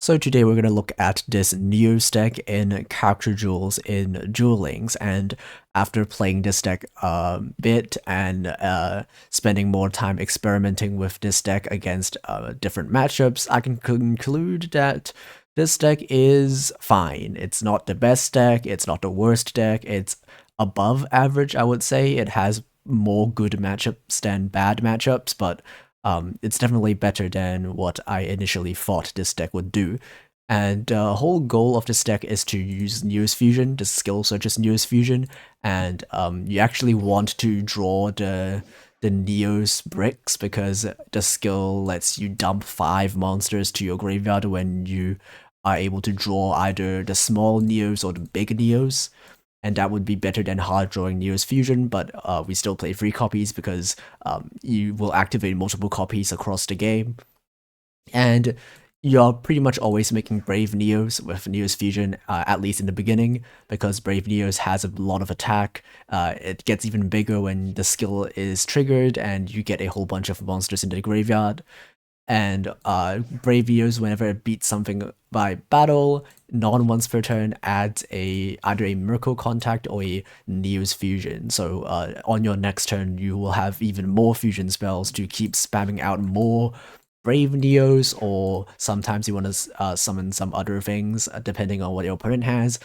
So today we're going to look at this Neos deck in character duels in Duel Links, and after playing this deck a bit and spending more time experimenting with this deck against different matchups, I can conclude that this deck is fine. It's not the best deck, it's not the worst deck, it's above average, I would say. It has more good matchups than bad matchups, but it's definitely better than what I initially thought this deck would do. And the whole goal of this deck is to use Neos Fusion, the skill such as Neos Fusion, and you actually want to draw the Neos bricks because the skill lets you dump 5 monsters to your graveyard when you are able to draw either the small Neos or the big Neos, and that would be better than hard drawing Neos Fusion, but we still play 3 copies because you will activate multiple copies across the game. And you're pretty much always making Brave Neos with Neos Fusion, at least in the beginning, because Brave Neos has a lot of attack. It gets even bigger when the skill is triggered and you get a whole bunch of monsters in the graveyard. And Brave Neos, whenever it beats something by battle, once per turn adds either a Miracle Contact or a Neos Fusion. So on your next turn, you will have even more fusion spells to keep spamming out more Brave Neos, or sometimes you want to summon some other things depending on what your opponent has.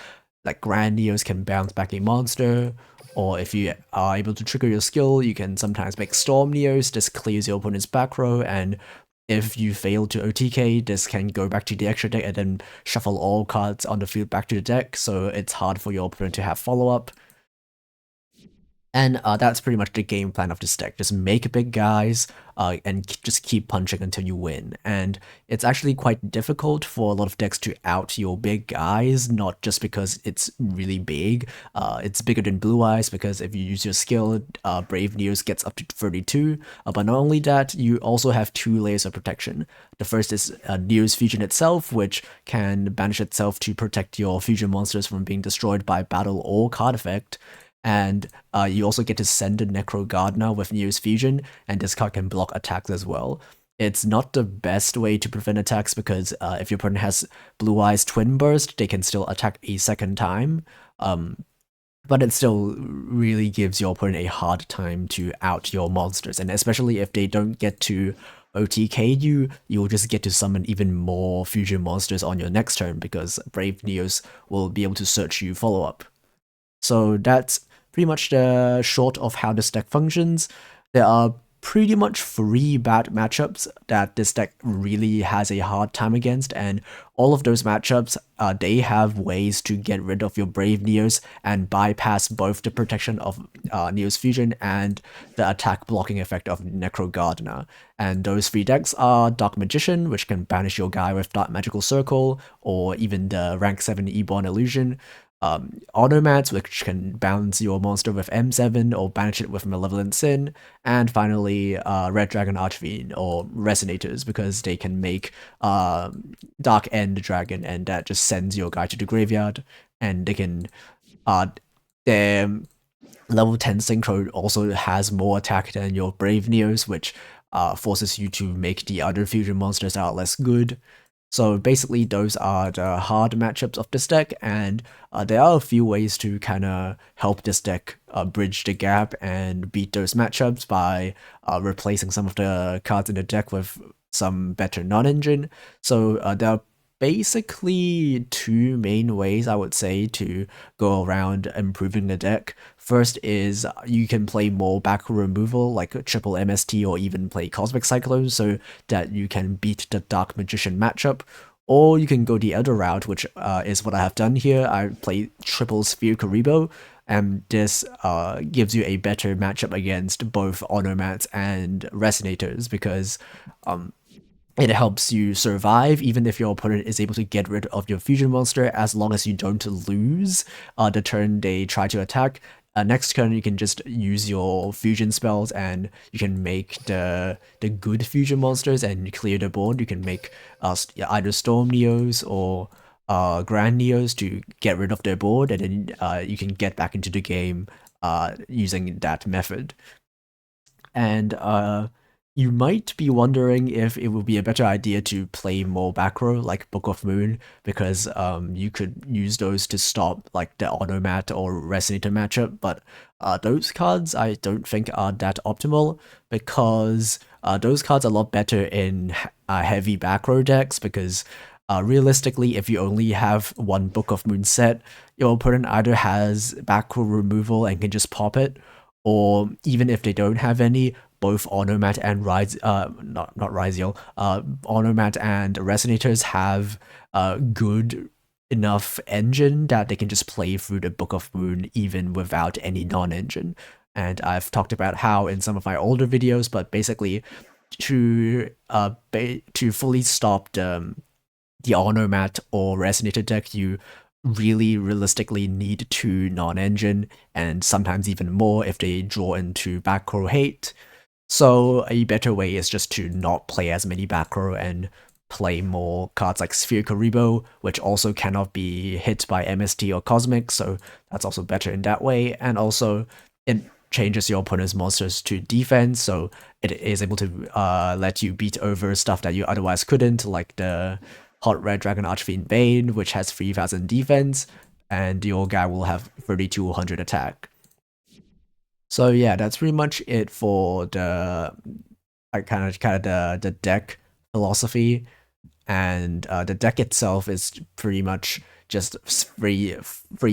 Like Grand Neos can bounce back a monster, or if you are able to trigger your skill, you can sometimes make Storm Neos. This clears your opponent's back row, and if you fail to OTK, this can go back to the extra deck and then shuffle all cards on the field back to the deck, so it's hard for your opponent to have follow-up. And that's pretty much the game plan of this deck. Just make big guys and just keep punching until you win. And it's actually quite difficult for a lot of decks to out your big guys, not just because it's really big. It's bigger than Blue Eyes because if you use your skill, Brave Neos gets up to 32. But not only that, you also have 2 layers of protection. The first is Neos Fusion itself, which can banish itself to protect your fusion monsters from being destroyed by battle or card effect. And you also get to send a Necro Gardener with Neos Fusion, and this card can block attacks as well. It's not the best way to prevent attacks because if your opponent has Blue Eyes Twin Burst, they can still attack a second time. But it still really gives your opponent a hard time to out your monsters, and especially if they don't get to OTK you, you'll just get to summon even more fusion monsters on your next turn because Brave Neos will be able to search you follow-up. So that's pretty much the short of how this deck functions. There are pretty much 3 bad matchups that this deck really has a hard time against, and all of those matchups, they have ways to get rid of your Brave Neos and bypass both the protection of Neos Fusion and the attack blocking effect of Necro Gardener. And those 3 decks are Dark Magician, which can banish your guy with Dark Magical Circle, or even the rank 7 Eborn Illusion, Automats, which can bounce your monster with M7 or banish it with Malevolent Sin, and finally Red Dragon Archfiend or Resonators, because they can make Dark End Dragon, and that just sends your guy to the graveyard, and they can their level 10 Synchro also has more attack than your Brave Neos, which forces you to make the other fusion monsters that are less good. So basically, those are the hard matchups of this deck, and there are a few ways to kind of help this deck bridge the gap and beat those matchups by replacing some of the cards in the deck with some better non-engine. So there are basically 2 main ways, I would say, to go around improving the deck. First is you can play more back removal, like a triple MST, or even play Cosmic Cyclone, so that you can beat the Dark Magician matchup. Or you can go the other route, which is what I have done here. I play triple Sphere Karibo, and this gives you a better matchup against both Automats and Resonators, because it helps you survive even if your opponent is able to get rid of your fusion monster, as long as you don't lose the turn they try to attack. Next turn you can just use your fusion spells and you can make the good fusion monsters and clear the board. You can make either Storm Neos or Grand Neos to get rid of their board, and then you can get back into the game using that method. And You might be wondering if it would be a better idea to play more back row, like Book of Moon, because you could use those to stop like the Automat or Resonator matchup, but those cards I don't think are that optimal because those cards are a lot better in heavy back row decks because realistically, if you only have one Book of Moon set, your opponent either has back row removal and can just pop it, or even if they don't have any, both Onomat and Rise, not Ryziel, Onomat and Resonators have good enough engine that they can just play through the Book of Moon even without any non-engine. And I've talked about how in some of my older videos, but basically to fully stop the Onomat or Resonator deck, you really realistically need two non-engine and sometimes even more if they draw into back row hate. So a better way is just to not play as many back row and play more cards like Sphere Karibo, which also cannot be hit by MST or Cosmic, so that's also better in that way. And also, it changes your opponent's monsters to defense, so it is able to let you beat over stuff that you otherwise couldn't, like the Hot Red Dragon Archfiend Bane, which has 3000 defense, and your guy will have 3200 attack. So yeah, that's pretty much it for the kind of the deck philosophy, and the deck itself is pretty much just free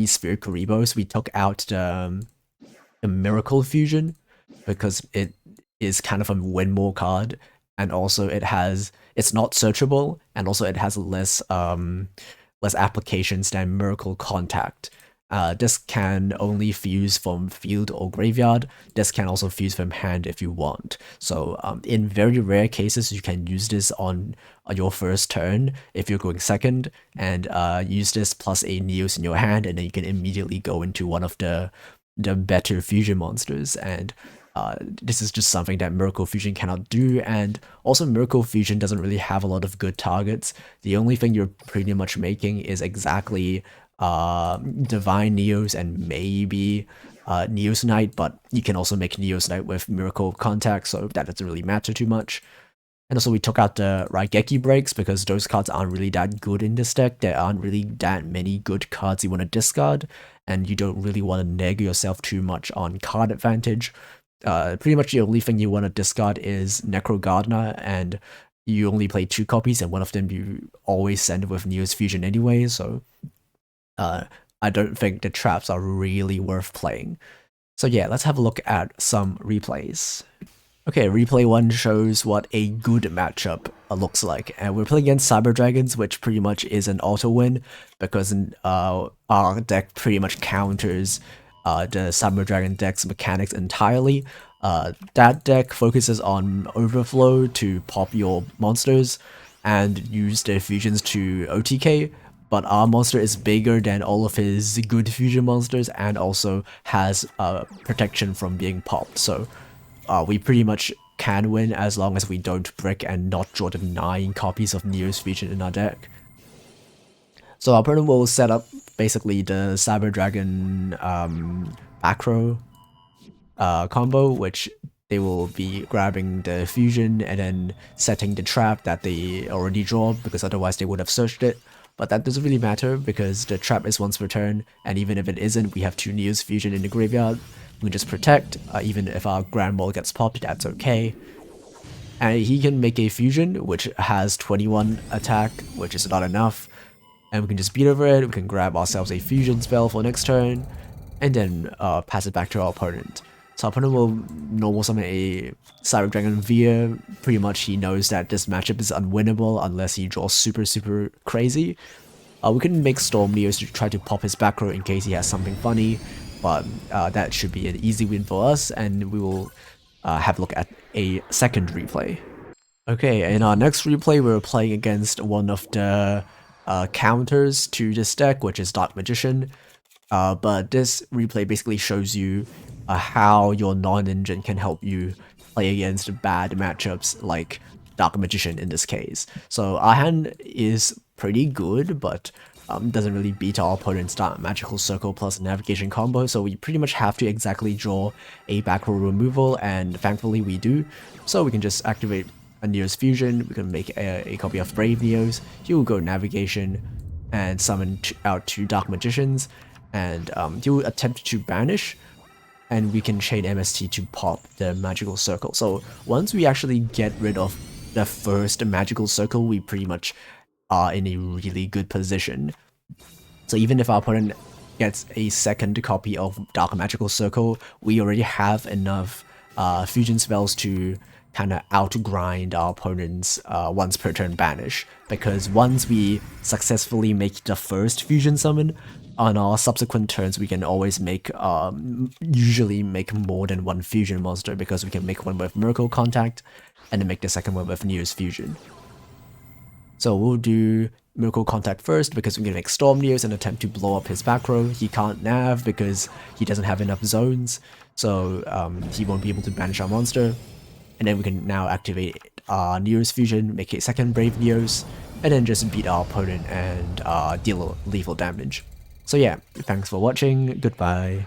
Sphere Karibos. We took out the Miracle Fusion because it is kind of a win more card, and also it's not searchable, and also it has less applications than Miracle Contact. This can only fuse from field or graveyard. This can also fuse from hand if you want. So in very rare cases, you can use this on your first turn if you're going second, and use this plus a Neos in your hand, and then you can immediately go into one of the better fusion monsters. And this is just something that Miracle Fusion cannot do, and also Miracle Fusion doesn't really have a lot of good targets. The only thing you're pretty much making is exactly Divine Neos and maybe Neos Knight, but you can also make Neos Knight with Miracle Contact, so that doesn't really matter too much. And also we took out the Raigeki breaks because those cards aren't really that good in this deck. There aren't really that many good cards you want to discard, and you don't really want to neg yourself too much on card advantage. Pretty much the only thing you want to discard is Necro Gardener, and you only play 2 copies, and one of them you always send with Neos Fusion anyway, so I don't think the traps are really worth playing. So yeah, let's have a look at some replays. Okay, replay 1 shows what a good matchup looks like, and we're playing against Cyber Dragons, which pretty much is an auto win because our deck pretty much counters the Cyber Dragon deck's mechanics entirely. That deck focuses on overflow to pop your monsters and use their fusions to OTK, but our monster is bigger than all of his good fusion monsters and also has protection from being popped, so we pretty much can win as long as we don't brick and not draw the 9 copies of Neos Fusion in our deck. So our opponent will set up basically the Cyber Dragon back row combo, which they will be grabbing the fusion and then setting the trap that they already draw, because otherwise they would have searched it. But that doesn't really matter because the trap is once per turn, and even if it isn't, we have 2 Neos Fusion in the graveyard. We can just protect, even if our Grand Mole gets popped, that's okay. And he can make a fusion, which has 21 attack, which is not enough. And we can just beat over it, we can grab ourselves a fusion spell for next turn, and then pass it back to our opponent. So our opponent will normal summon a Cyber Dragon via. Pretty much he knows that this matchup is unwinnable unless he draws super crazy. We can make Storm Neos to try to pop his back row in case he has something funny, but that should be an easy win for us, and we will have a look at a second replay. Okay, in our next replay, we're playing against one of the counters to this deck, which is Dark Magician. But this replay basically shows you how your non-engine can help you play against bad matchups like Dark Magician in this case. So our hand is pretty good, but doesn't really beat our opponent's magical circle plus navigation combo, so we pretty much have to exactly draw a back row removal, and thankfully we do. So we can just activate a Neo's Fusion, we can make a copy of Brave Neos, he will go navigation and summon out 2 Dark Magicians, and he will attempt to banish, and we can chain MST to pop the magical circle. So once we actually get rid of the first magical circle, we pretty much are in a really good position. So even if our opponent gets a second copy of Dark Magical Circle, we already have enough fusion spells to kind of outgrind our opponent's once per turn banish, because once we successfully make the first fusion summon, on our subsequent turns we can always make usually make more than 1 fusion monster, because we can make one with Miracle Contact and then make the second one with Neo's Fusion. So we'll do Miracle Contact first because we can make Storm Neos and attempt to blow up his back row. He can't nav because he doesn't have enough zones, so he won't be able to banish our monster. And then we can now activate Neo's Fusion, make a second Brave Neos, and then just beat our opponent and deal lethal damage. So yeah, thanks for watching, goodbye.